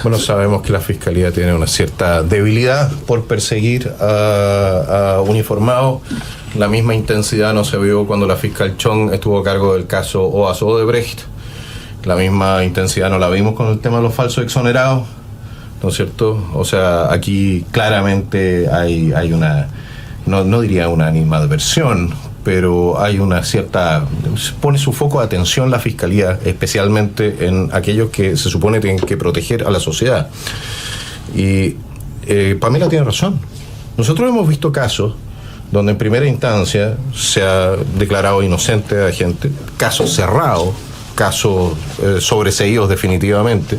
Bueno, sabemos que la Fiscalía tiene una cierta debilidad por perseguir a uniformados. La misma intensidad no se vio cuando la fiscal Chong estuvo a cargo del caso Oazo Odebrecht. La misma intensidad no la vimos con el tema de los falsos exonerados, ¿no es cierto? O sea, aquí claramente hay una, no diría una animadversión, pero hay una cierta, pone su foco de atención la Fiscalía, especialmente en aquellos que se supone tienen que proteger a la sociedad. Y Pamela tiene razón. Nosotros hemos visto casos donde en primera instancia se ha declarado inocente a gente, casos cerrados, casos sobreseídos definitivamente,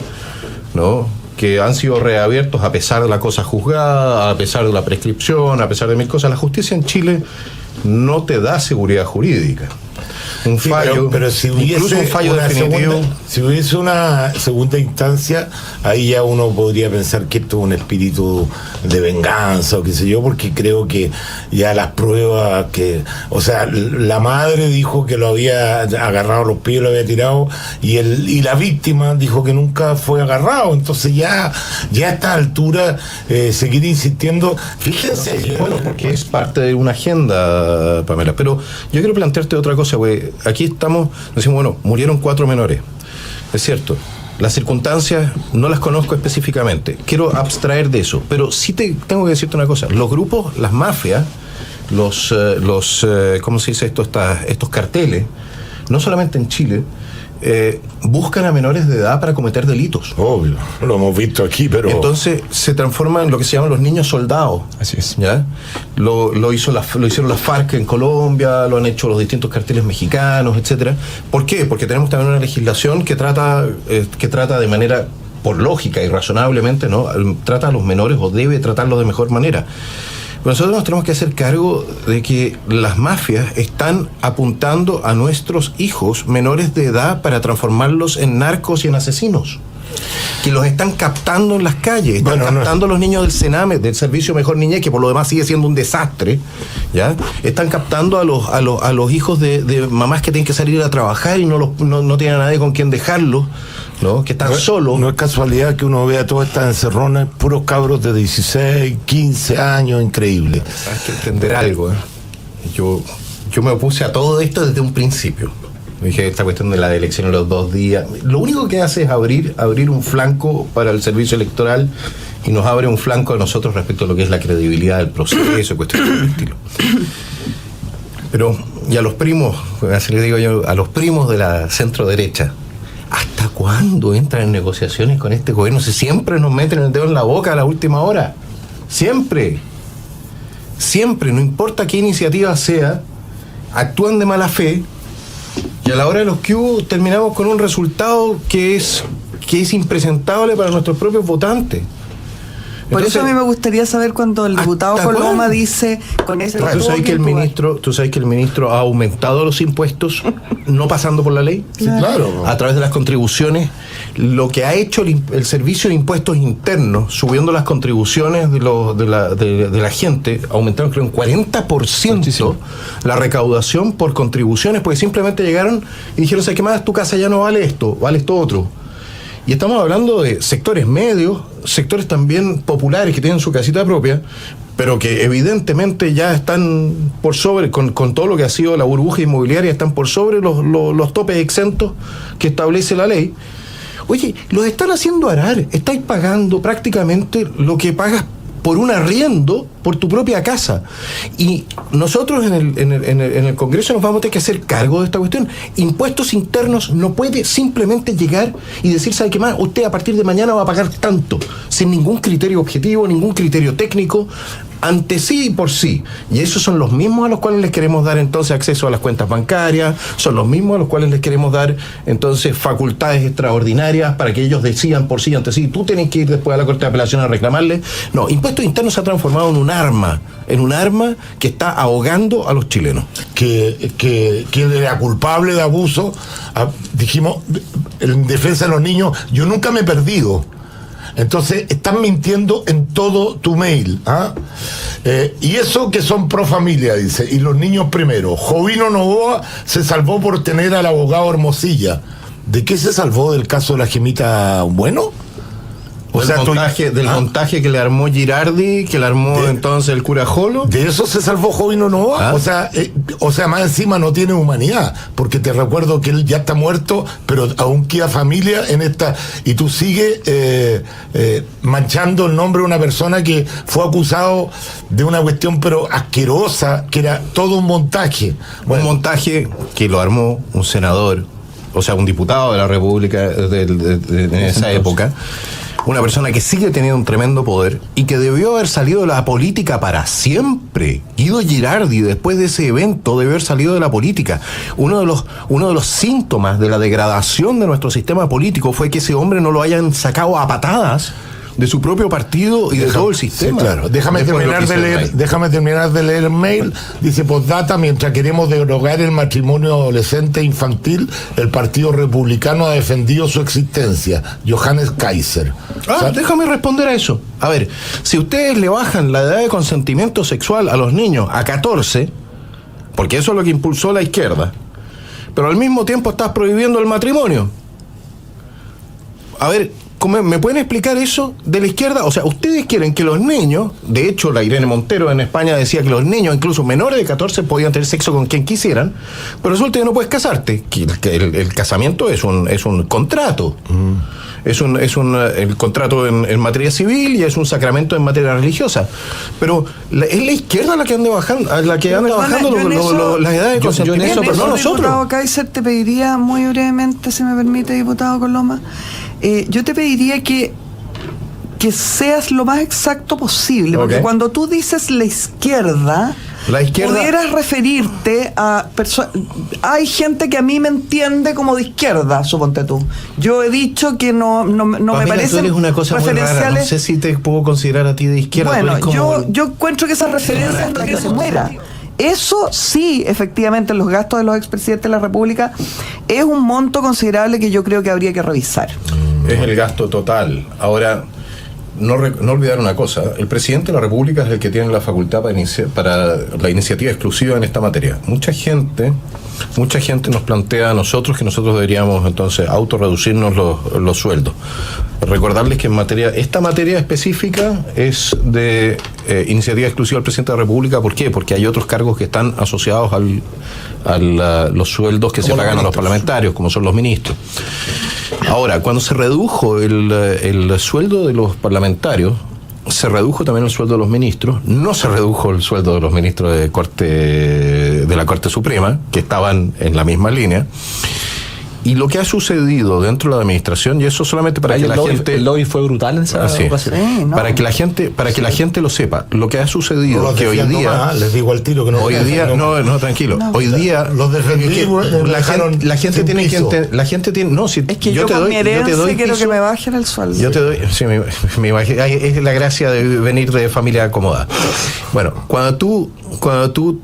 ¿no?, que han sido reabiertos a pesar de la cosa juzgada, a pesar de la prescripción, a pesar de mil cosas. La justicia en Chile no te da seguridad jurídica. Un fallo, pero si incluso un fallo definitivo. Si hubiese una segunda instancia, ahí ya uno podría pensar que esto es un espíritu de venganza o qué sé yo, porque creo que ya las pruebas que, o sea, la madre dijo que lo había agarrado los pies, lo había tirado, y la víctima dijo que nunca fue agarrado. Entonces ya a esta altura seguir insistiendo, fíjense. Bueno, porque es parte de una agenda, Pamela. Pero yo quiero plantearte otra cosa, güey. Aquí estamos, decimos, bueno, murieron 4 menores. Es cierto, las circunstancias no las conozco específicamente. Quiero abstraer de eso. Pero sí tengo que decirte una cosa. Los grupos, las mafias, los ¿cómo se dice esto? Estos carteles, no solamente en Chile, buscan a menores de edad para cometer delitos. Obvio, lo hemos visto aquí, pero... Entonces se transforman en lo que se llaman los niños soldados. Así es. ¿Ya? Lo hicieron las FARC en Colombia, lo han hecho los distintos carteles mexicanos, etcétera. ¿Por qué? Porque tenemos también una legislación que trata de manera, por lógica y razonablemente, ¿no?, trata a los menores o debe tratarlos de mejor manera. Pero nosotros nos tenemos que hacer cargo de que las mafias están apuntando a nuestros hijos menores de edad para transformarlos en narcos y en asesinos. Que los están captando en las calles, están captando a los niños del Sename, del Servicio Mejor Niñez, que por lo demás sigue siendo un desastre, ¿ya? Están captando a los hijos de mamás que tienen que salir a trabajar y no tienen a nadie con quien dejarlos, ¿no?, que están solos. No es casualidad que uno vea todas estas encerronas, puros cabros de 16, 15 años, increíble. Hay que entender algo, ¿eh? Yo me opuse a todo esto desde un principio. Dije, esta cuestión de la elección en los 2 días, lo único que hace es abrir un flanco para el servicio electoral y nos abre un flanco a nosotros respecto a lo que es la credibilidad del proceso, cuestiones del estilo. Pero, y a los primos, así les digo yo, a los primos de la centro derecha, ¿hasta cuándo entran en negociaciones con este gobierno? Si siempre nos meten el dedo en la boca a la última hora. Siempre, no importa qué iniciativa sea, actúan de mala fe. Y a la hora de los que hubo, terminamos con un resultado que es impresentable para nuestros propios votantes. Por eso a mí me gustaría saber cuando el diputado Coloma dice con ese... ¿Tú sabes que el ministro ha aumentado los impuestos no pasando por la ley? Sí, claro. A través de las contribuciones. Lo que ha hecho el Servicio de Impuestos Internos, subiendo las contribuciones de la gente, aumentaron creo en 40% muchísimo la recaudación por contribuciones, porque simplemente llegaron y dijeron, ¿sabes qué más? Tu casa ya no vale esto, vale esto otro. Y estamos hablando de sectores medios, sectores también populares que tienen su casita propia, pero que evidentemente ya están por sobre, con todo lo que ha sido la burbuja inmobiliaria, están por sobre los topes exentos que establece la ley. Oye, los están haciendo arar, estáis pagando prácticamente lo que pagas por un arriendo por tu propia casa. Y nosotros en el Congreso nos vamos a tener que hacer cargo de esta cuestión. Impuestos internos no puede simplemente llegar y decir, ¿sabe qué más? Usted a partir de mañana va a pagar tanto, sin ningún criterio objetivo, ningún criterio técnico, ante sí y por sí. Y esos son los mismos a los cuales les queremos dar entonces acceso a las cuentas bancarias, son los mismos a los cuales les queremos dar entonces facultades extraordinarias para que ellos decidan por sí ante sí. Tú tienes que ir después a la Corte de Apelación a reclamarle. No, impuestos internos se ha transformado en un arma que está ahogando a los chilenos. Que era culpable de abuso, dijimos, en defensa de los niños, yo nunca me he perdido. Entonces están mintiendo en todo tu mail, ¿ah? Y eso que son pro familia, dice, y los niños primero. Jovino Novoa se salvó por tener al abogado Hermosilla. ¿De qué se salvó? ¿Del caso de la Gemita Bueno? O sea, del montaje que le armó Girardi, que le armó entonces el cura Jolo. De eso se salvó Jovino Novoa. O sea, más encima no tiene humanidad, porque te recuerdo que él ya está muerto, pero aún queda familia en esta, y tú sigues manchando el nombre de una persona que fue acusado de una cuestión pero asquerosa, que era todo un montaje. Un montaje que lo armó un senador, o sea, un diputado de la República en esa época, una persona que sigue teniendo un tremendo poder y que debió haber salido de la política para siempre. Guido Girardi, después de ese evento, debió haber salido de la política. Uno de los síntomas de la degradación de nuestro sistema político fue que ese hombre no lo hayan sacado a patadas de su propio partido y de todo el sistema. Sí, claro. Déjame terminar de leer el mail. Dice: postdata, mientras queremos derogar el matrimonio adolescente e infantil, el Partido Republicano ha defendido su existencia. Johannes Kaiser. Déjame responder a eso. A ver, si ustedes le bajan la edad de consentimiento sexual a los niños a 14, porque eso es lo que impulsó la izquierda, pero al mismo tiempo estás prohibiendo el matrimonio. A ver, ¿me pueden explicar eso de la izquierda? O sea, ustedes quieren que los niños, de hecho la Irene Montero en España decía que los niños, incluso menores de 14, podían tener sexo con quien quisieran, pero resulta que no puedes casarte, que el casamiento es un contrato. El contrato en materia civil y es un sacramento en materia religiosa. Pero es la izquierda la que anda bajando, las edades de consentimiento, pero no nosotros. Diputado Kaiser, te pediría muy brevemente, si me permite, diputado Coloma, yo te pediría que seas lo más exacto posible, porque cuando tú dices la izquierda, pudieras referirte a personas. Hay gente que a mí me entiende como de izquierda, suponte tú. Yo he dicho que no me parece. Es una cosa muy rara. No sé si te puedo considerar a ti de izquierda. Bueno, yo encuentro que esa referencia es para que se muera. Eso sí, efectivamente, los gastos de los expresidentes de la República es un monto considerable que yo creo que habría que revisar. Es el gasto total. Ahora, no olvidar una cosa: el presidente de la República es el que tiene la facultad para la iniciativa exclusiva en esta materia. Mucha gente nos plantea a nosotros que nosotros deberíamos entonces autorreducirnos los sueldos. Recordarles que esta materia específica es de iniciativa exclusiva del presidente de la República. ¿Por qué? Porque hay otros cargos que están asociados a los sueldos que se pagan a los parlamentarios, como son los ministros. Ahora, cuando se redujo el sueldo de los parlamentarios, se redujo también el sueldo de los ministros. No se redujo el sueldo de los ministros de la Corte Suprema, que estaban en la misma línea. Y lo que ha sucedido dentro de la administración, y eso solamente para que la gente... El lobby fue brutal en esa ocasión. Sí, no. Para que la gente lo sepa, lo que ha sucedido, que hoy día... les digo al tiro que no... Hoy día, tranquilo. No, hoy día... Los defendí, la gente tiene que entender... La gente tiene... No, si es que yo con mi herencia quiero que me bajen el sueldo. Yo te doy... Sí, es la gracia de venir de familia acomodada. Bueno, cuando tú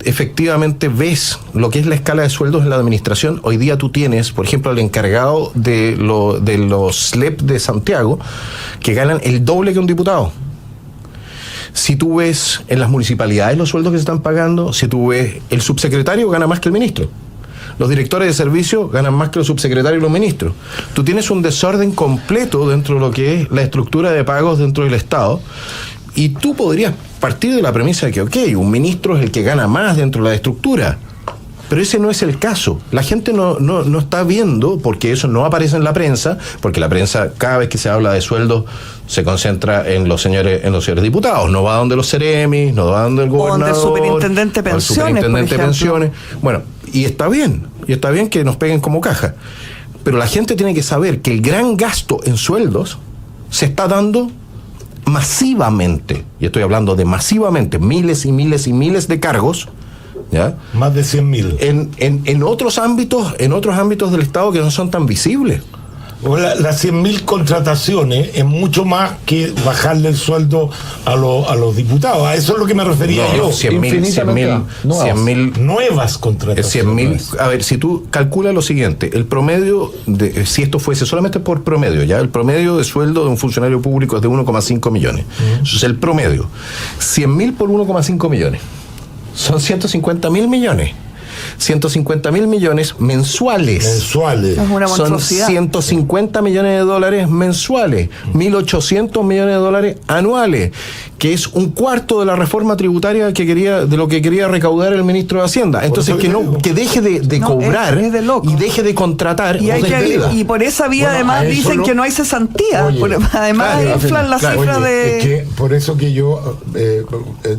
efectivamente ves lo que es la escala de sueldos en la administración, hoy día tú tienes, por ejemplo, el encargado de los SLEP de Santiago, que ganan el doble que un diputado. Si tú ves en las municipalidades los sueldos que se están pagando, si tú ves, el subsecretario gana más que el ministro. Los directores de servicio ganan más que los subsecretarios y los ministros. Tú tienes un desorden completo dentro de lo que es la estructura de pagos dentro del Estado. Y tú podrías partir de la premisa de que, un ministro es el que gana más dentro de la estructura. Pero ese no es el caso. La gente no está viendo, porque eso no aparece en la prensa, porque la prensa, cada vez que se habla de sueldos, se concentra en los señores diputados. No va donde los seremis, no va donde el gobernador. O donde el superintendente de pensiones. Bueno, y está bien que nos peguen como caja. Pero la gente tiene que saber que el gran gasto en sueldos se está dando masivamente, y estoy hablando de masivamente, miles y miles y miles de cargos, ¿ya? Más de 100.000. En otros ámbitos del Estado que no son tan visibles. Las 100.000 contrataciones es mucho más que bajarle el sueldo a los diputados. A eso es lo que me refería yo. 100.000 nuevas contrataciones. 100.000. A ver, si tú calculas lo siguiente, el promedio, si esto fuese solamente por promedio, ya el promedio de sueldo de un funcionario público es de 1,5 millones. Eso es el promedio. 100.000 por 1,5 millones. Son 150.000 millones. 150.000 millones mensuales. Es una Son monstruosidad. 150 millones de dólares mensuales, 1.800 millones de dólares anuales, que es un cuarto de la reforma tributaria de lo que quería recaudar el ministro de Hacienda. Entonces, que deje de cobrar es de loco. y deje de contratar. Y por esa vía además dicen que no hay cesantía. Además inflan la cifra de... Es que por eso que yo,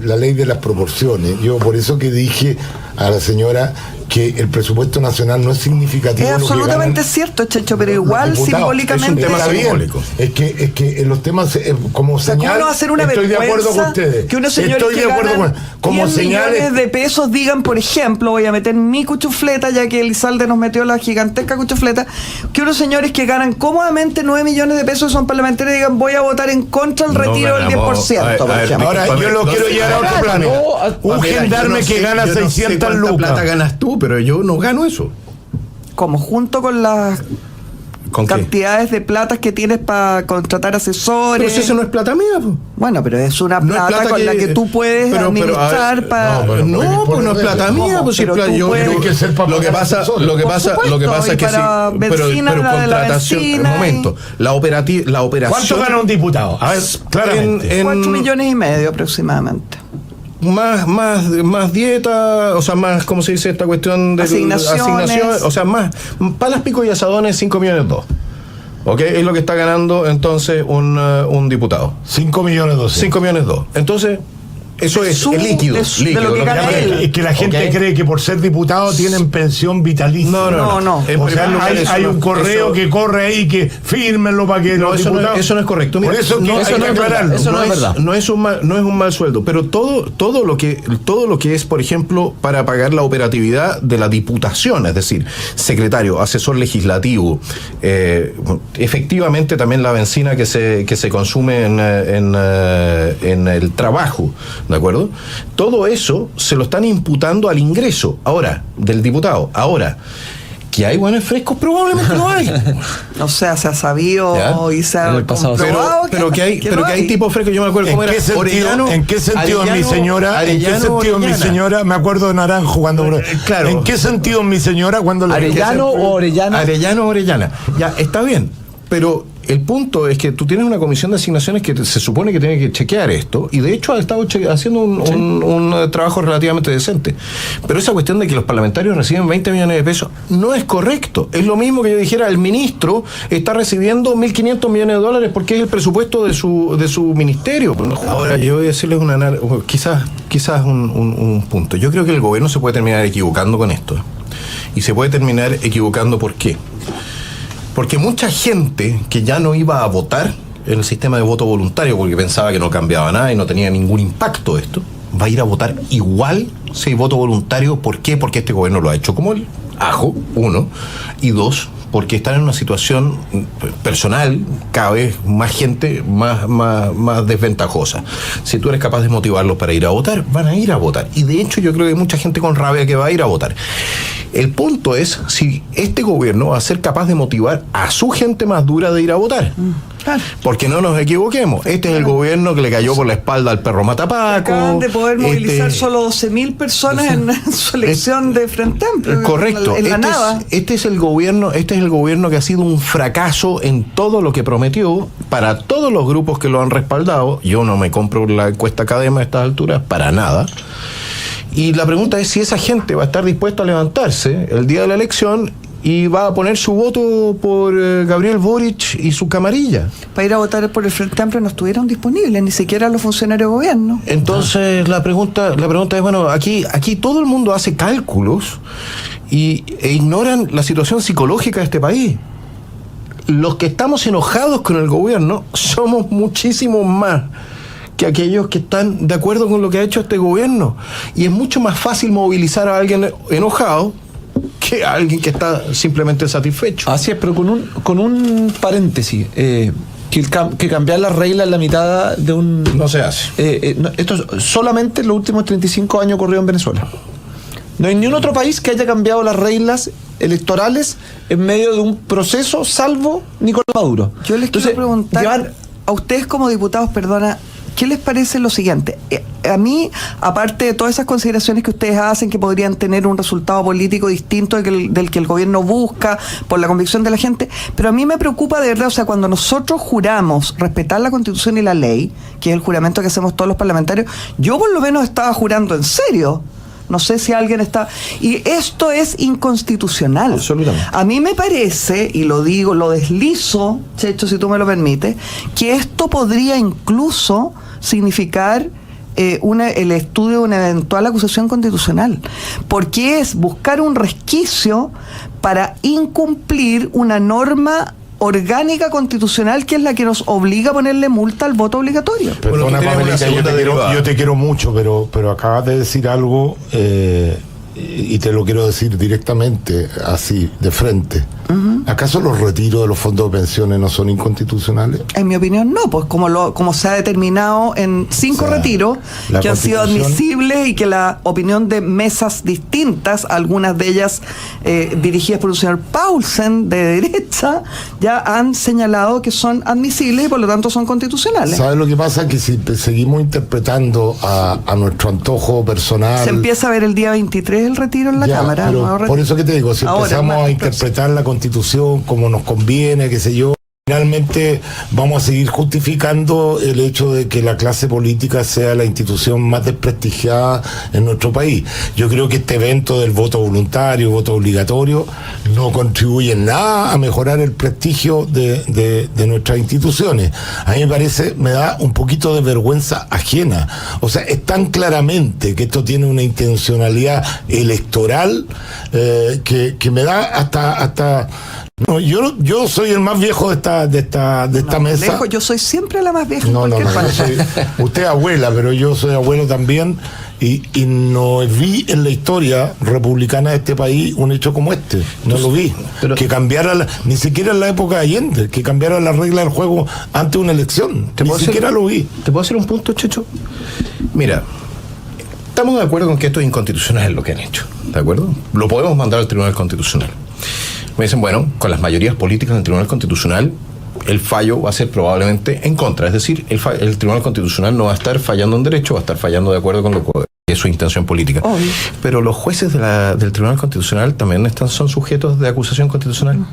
la ley de las proporciones, yo por eso que dije a la señora que el presupuesto nacional no es significativo. Es absolutamente cierto, Checho, pero igual simbólicamente... Es un tema simbólico. Es que en los temas como señal... ¿Cómo no hacer una estoy de acuerdo con ustedes. Que unos señores que ganan como 10 millones de pesos digan, por ejemplo, voy a meter mi cuchufleta, ya que Elizalde nos metió la gigantesca cuchufleta, que unos señores que ganan cómodamente 9 millones de pesos son parlamentarios y digan, voy a votar en contra del retiro del 10%. Por ejemplo. Ahora, yo lo quiero llevar a otro plano. Un gendarme que gana 600 lucas. ¿Cuánta plata ganas tú? Pero yo no gano eso. Como junto con las ¿Con cantidades de platas que tienes para contratar asesores. Pero si eso no es plata mía, pues. Bueno, pero es una plata con la que tú puedes administrar para... No, pues no es plata mía, pues si lo que pasa es que sí, pero contratación, un momento, la operación. ¿Cuánto gana un diputado? A ver, claramente. 4,5 millones aproximadamente. Más dieta, o sea, más, ¿cómo se dice esta cuestión de asignación? O sea, más palas, picos y asadones, 5,2 millones. ¿Ok? Es lo que está ganando entonces un diputado. 5,2 millones. 5,2 millones. Entonces, eso es el líquido. De lo que gana él. Es que la gente cree que por ser diputado tienen pensión vitalicia. No. O sea, hay un correo que corre ahí que fírmenlo para que los diputados... Eso no es correcto. Mira, por eso hay que aclararlo. Eso no es verdad. No es un mal sueldo, pero todo lo que es, por ejemplo, para pagar la operatividad de la diputación, es decir, secretario, asesor legislativo, efectivamente también la benzina que se consume en el trabajo, ¿de acuerdo? Todo eso se lo están imputando al ingreso del diputado. Ahora, que hay buenos frescos, probablemente lo hay. O sea, se ha sabido y se ha comprobado pero que hay tipos frescos. Yo me acuerdo cómo era Orellano. ¿En qué sentido mi señora? Me acuerdo de Naranjo cuando... Claro. ¿En qué sentido mi señora cuando... ¿Arellano o Orellana? Arellano o Orellana. Ya, está bien, pero... El punto es que tú tienes una comisión de asignaciones que se supone que tiene que chequear esto, y de hecho ha estado haciendo un trabajo relativamente decente. Pero esa cuestión de que los parlamentarios reciben 20 millones de pesos no es correcto. Es lo mismo que yo dijera, el ministro está recibiendo 1.500 millones de dólares porque es el presupuesto de su ministerio. Ahora, yo voy a decirles quizás un punto. Yo creo que el gobierno se puede terminar equivocando con esto. Y se puede terminar equivocando, ¿por qué? Porque mucha gente que ya no iba a votar en el sistema de voto voluntario porque pensaba que no cambiaba nada y no tenía ningún impacto esto, va a ir a votar igual si hay voto voluntario. ¿Por qué? Porque este gobierno lo ha hecho como el ajo, 1, y 2, porque están en una situación personal cada vez más gente más desventajosa. Si tú eres capaz de motivarlos para ir a votar, van a ir a votar. Y de hecho yo creo que hay mucha gente con rabia que va a ir a votar. El punto es si este gobierno va a ser capaz de motivar a su gente más dura de ir a votar. Porque no nos equivoquemos, este es el gobierno que le cayó por la espalda al perro matapaco. Acaban de poder movilizar solo 12.000 personas en su elección de Frente Amplio. Correcto. En la nada. Este es el gobierno que ha sido un fracaso en todo lo que prometió para todos los grupos que lo han respaldado. Yo no me compro la encuesta Cadema a estas alturas para nada. Y la pregunta es si esa gente va a estar dispuesta a levantarse el día de la elección y va a poner su voto por Gabriel Boric y su camarilla. Para ir a votar por el Frente Amplio no estuvieron disponibles, ni siquiera los funcionarios de gobierno. Entonces la pregunta es, bueno, aquí todo el mundo hace cálculos e ignoran la situación psicológica de este país. Los que estamos enojados con el gobierno somos muchísimos más que aquellos que están de acuerdo con lo que ha hecho este gobierno. Y es mucho más fácil movilizar a alguien enojado que a alguien que está simplemente satisfecho. Así es, pero con un paréntesis. Que cambiar las reglas en la mitad de un... No se hace. Esto solamente en los últimos 35 años ocurrió en Venezuela. No hay ni un otro país que haya cambiado las reglas electorales en medio de un proceso, salvo Nicolás Maduro. Yo les quiero preguntar, a ustedes como diputados, ¿qué les parece lo siguiente? A mí, aparte de todas esas consideraciones que ustedes hacen que podrían tener un resultado político distinto del que el gobierno busca por la convicción de la gente, pero a mí me preocupa de verdad, o sea, cuando nosotros juramos respetar la Constitución y la ley, que es el juramento que hacemos todos los parlamentarios, yo por lo menos estaba jurando en serio. No sé si alguien está... Y esto es inconstitucional. Absolutamente. A mí me parece, y lo digo, lo deslizo, Checho, si tú me lo permites, que esto podría incluso significar el estudio de una eventual acusación constitucional, porque es buscar un resquicio para incumplir una norma orgánica constitucional que es la que nos obliga a ponerle multa al voto obligatorio. Perdona, Pamelita, yo te quiero mucho, pero acabas de decir algo y te lo quiero decir directamente, así, de frente. ¿Acaso los retiros de los fondos de pensiones no son inconstitucionales? En mi opinión no, pues como se ha determinado en 5 retiros que han sido admisibles y que la opinión de mesas distintas, algunas de ellas dirigidas por un señor Paulsen de derecha, ya han señalado que son admisibles y por lo tanto son constitucionales. ¿Sabes lo que pasa? Que si seguimos interpretando a nuestro antojo personal... Se empieza a ver el día 23 el retiro en la Cámara. Pero por eso que te digo, si empezamos a interpretar la Constitución como nos conviene, qué sé yo, finalmente vamos a seguir justificando el hecho de que la clase política sea la institución más desprestigiada en nuestro país. Yo creo que este evento del voto voluntario, voto obligatorio, no contribuye en nada a mejorar el prestigio de nuestras instituciones. A mí me parece, me da un poquito de vergüenza ajena. O sea, es tan claramente que esto tiene una intencionalidad electoral que me da hasta no, yo soy el más viejo de esta mesa. Lejos, yo soy siempre la más vieja. Usted es abuela, pero yo soy abuelo también y no vi en la historia republicana de este país un hecho como este. No lo vi. Pero, que cambiara, ni siquiera en la época de Allende, que cambiara la regla del juego antes de una elección. Ni siquiera lo vi. ¿Te puedo hacer un punto, Checho? Mira, estamos de acuerdo con que esto es inconstitucional lo que han hecho. ¿De acuerdo? Lo podemos mandar al Tribunal Constitucional. Me dicen, bueno, con las mayorías políticas del Tribunal Constitucional, el fallo va a ser probablemente en contra. Es decir, el Tribunal Constitucional no va a estar fallando en derecho, va a estar fallando de acuerdo con lo que es su intención política. Obvio. Pero los jueces del Tribunal Constitucional también son sujetos de acusación constitucional.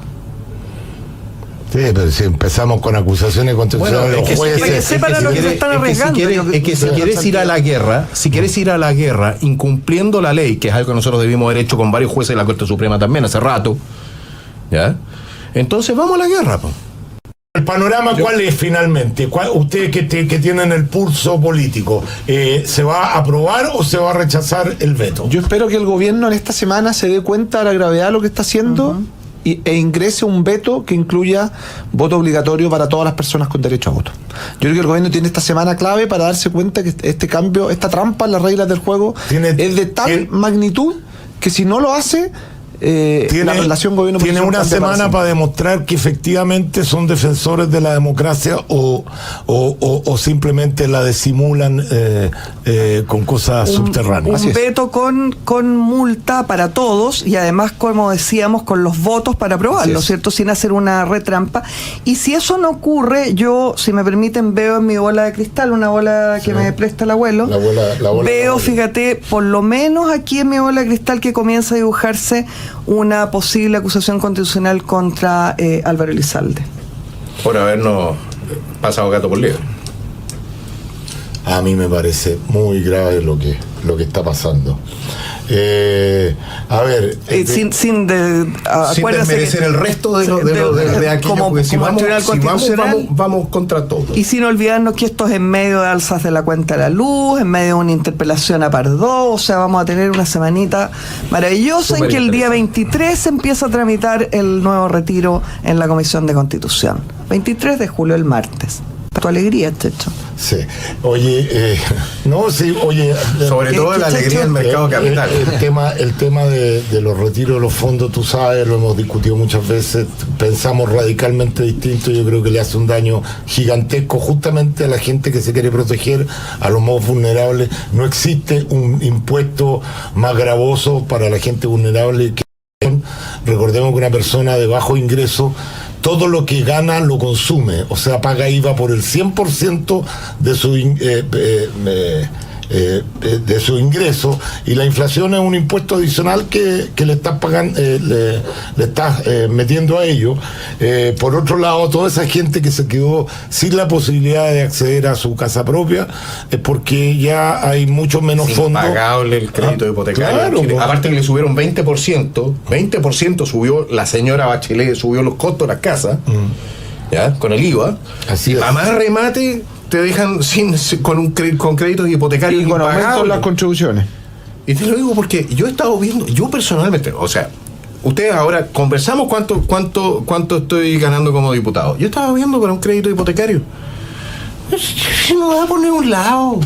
Sí, pero si empezamos con acusaciones constitucionales, los jueces... Es que si quieres ir a la guerra, incumpliendo la ley, que es algo que nosotros debimos haber hecho con varios jueces de la Corte Suprema también hace rato, ¿ya? Entonces vamos a la guerra, po. ¿El panorama cuál es finalmente? Ustedes que tienen el pulso político, ¿se va a aprobar o se va a rechazar el veto? Yo espero que el gobierno en esta semana se dé cuenta de la gravedad de lo que está haciendo e ingrese un veto que incluya voto obligatorio para todas las personas con derecho a voto. Yo creo que el gobierno tiene esta semana clave para darse cuenta que este cambio, esta trampa en las reglas del juego es de tal magnitud que si no lo hace... la relación gobierno-oposición tiene una semana para demostrar que efectivamente son defensores de la democracia o simplemente la disimulan con cosas subterráneas. Un veto con multa para todos y además, como decíamos, con los votos para aprobarlo, ¿cierto? Sin hacer una retrampa. Y si eso no ocurre, yo, si me permiten, veo en mi bola de cristal, una bola que me presta el abuelo, veo, fíjate, por lo menos aquí en mi bola de cristal que comienza a dibujarse una posible acusación constitucional contra Álvaro Elizalde. Por habernos pasado gato por liebre. A mí me parece muy grave lo que está pasando. A ver, sin desmerecer el resto de aquello, porque si vamos contra todo. Y sin olvidarnos que esto es en medio de alzas de la cuenta de la luz, en medio de una interpelación a Pardo, o sea, vamos a tener una semanita maravillosa en que el día 23 se empieza a tramitar el nuevo retiro en la Comisión de Constitución. 23 de julio, el martes. Tu alegría, Checho. Sí. Oye, sobre todo la alegría del mercado capital. El tema de los retiros de los fondos, tú sabes, lo hemos discutido muchas veces, pensamos radicalmente distinto. Yo creo que le hace un daño gigantesco justamente a la gente que se quiere proteger, a los más vulnerables. No existe un impuesto más gravoso para la gente vulnerable que... Recordemos que una persona de bajo ingreso todo lo que gana lo consume, o sea, paga IVA por el 100% de su de su ingreso, y la inflación es un impuesto adicional que le estás pagando, le estás metiendo a ellos. Por otro lado, toda esa gente que se quedó sin la posibilidad de acceder a su casa propia es porque ya hay mucho menos fondos. Impagable el crédito hipotecario. Claro, aparte que le subieron 20% subió la señora Bachelet, subió los costos de las casas, ¿ya? Con el IVA. Así es. A más remate te dejan con créditos hipotecarios Y con aumento de las contribuciones. Y te lo digo porque yo he estado viendo, yo personalmente, o sea, ustedes ahora conversamos cuánto estoy ganando como diputado. Yo estaba viendo con un crédito hipotecario. Se me va a poner a un lado.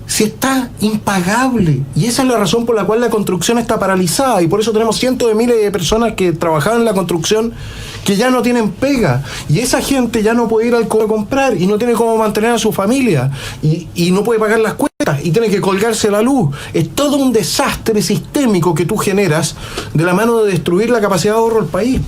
Si está impagable. Y esa es la razón por la cual la construcción está paralizada. Y por eso tenemos cientos de miles de personas que trabajaban en la construcción que ya no tienen pega. Y esa gente ya no puede ir al cobre a comprar y no tiene cómo mantener a su familia. Y no puede pagar las cuentas y tiene que colgarse la luz. Es todo un desastre sistémico que tú generas de la mano de destruir la capacidad de ahorro del país.